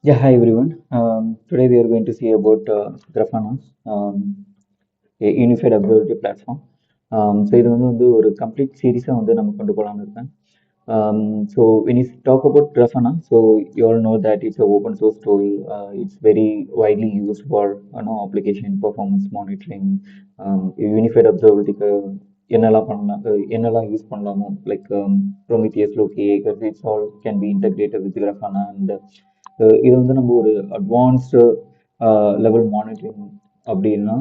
Yeah, hi everyone. Today we are going to see about Grafana, a unified observability platform. So இது வந்து ஒரு complete series வந்து நம்ம கொண்டு போகலாம்னு இருக்கேன். So when you talk about Grafana, so you all know that it's a open source tool. It's very widely used for application performance monitoring, unified observability. என்னெல்லாம் பண்ணலாம் என்னெல்லாம் யூஸ் பண்ணலாமோ like Prometheus, Loki, it's all can be integrated with Grafana and இது வந்து நம்ம ஒரு advanced level monitoring அப்படின்னா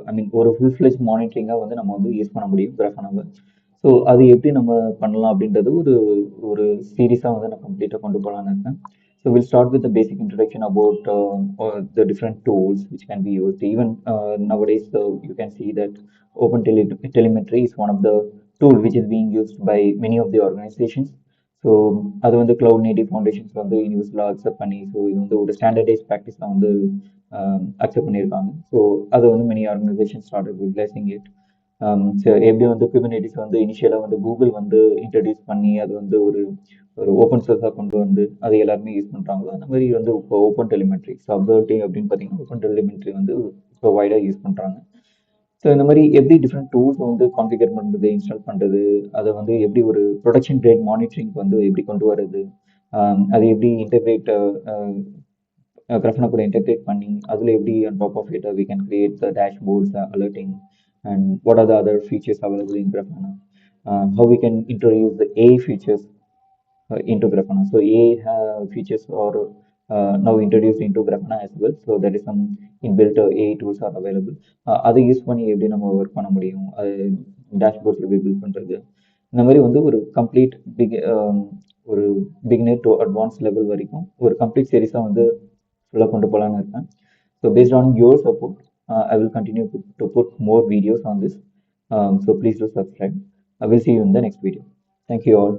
ஐ மீன் ஒரு ஃபுல் ஃப்ளெஜ் மானிட்டரிங்காக வந்து நம்ம வந்து யூஸ் பண்ண முடியும் கிராஃபனாவை. ஸோ அது எப்படி நம்ம பண்ணலாம் அப்படின்றது ஒரு ஒரு சீரீஸாக வந்து நான் கம்ப்ளீட்டாக கொண்டு போகலான்னு இருக்கேன். So will start with the basic introduction about the different tools which can be used even nowadays you can see that telemetry is one of the tool which is being used by many of the organizations. So அது வந்து cloud native foundations வந்து யூனிவர்சலாக accept பண்ணி so இது வந்து ஒரு standardise ப்ராக்டிஸாக வந்து accept பண்ணியிருக்காங்க. So அதை வந்து many organisation start utilising it. So எப்படி வந்து குபர்நெட்டிஸ் வந்து இனிஷியலாக வந்து கூகுள் வந்து இன்ட்ரடியூஸ் பண்ணி அது வந்து ஒரு ஒரு ஓப்பன் சோர்ஸாக கொண்டு வந்து அதை எல்லாருமே யூஸ் பண்ணுறாங்களோ அந்த மாதிரி வந்து இப்போ ஓப்பன் டெலிமெட்ரி ஸோ அப்சர்வேட்டிவ் அப்படின்னு பார்த்தீங்கன்னா ஓப்பன் டெலிமெட்ரி வந்து இப்போ வைடாக யூஸ் பண்ணுறாங்க. ஸோ இந்த மாதிரி எப்படி டிஃப்ரெண்ட் டூல்ஸ் வந்து கான்ஃபிகர் பண்ணுறது இன்ஸ்டால் பண்ணுறது அதை வந்து எப்படி ஒரு ப்ரொடக்ஷன் கிரேட் மானிட்டரிங் வந்து எப்படி கொண்டு வர்றது, அது எப்படி இன்டெகிரேட் கிராஃபனா கூட இன்டெகிரேட் பண்ணி அதில் எப்படி on top of it we can create the dashboards, alerting, and what are the other features available in Grafana, how we can introduce the AI features into Grafana. So AI features are now introduced into Grafana as well. So there is some inbuilt AI tools are available. அதை use பண்ணி எப்படி நம்ம work பண்ண முடியும், அது dashboards எப்படி build பண்ணுறது, இந்த மாதிரி வந்து ஒரு கம்ப்ளீட் ஒரு பிகினர் டு அட்வான்ஸ் லெவல் வரைக்கும் ஒரு கம்ப்ளீட் சீரீஸாக வந்து ஃபுல்லாக கொண்டு போகலான்னு இருக்கேன். So based on your support I will continue to put more videos on this. So please do subscribe. I will see you in the next video. Thank you all.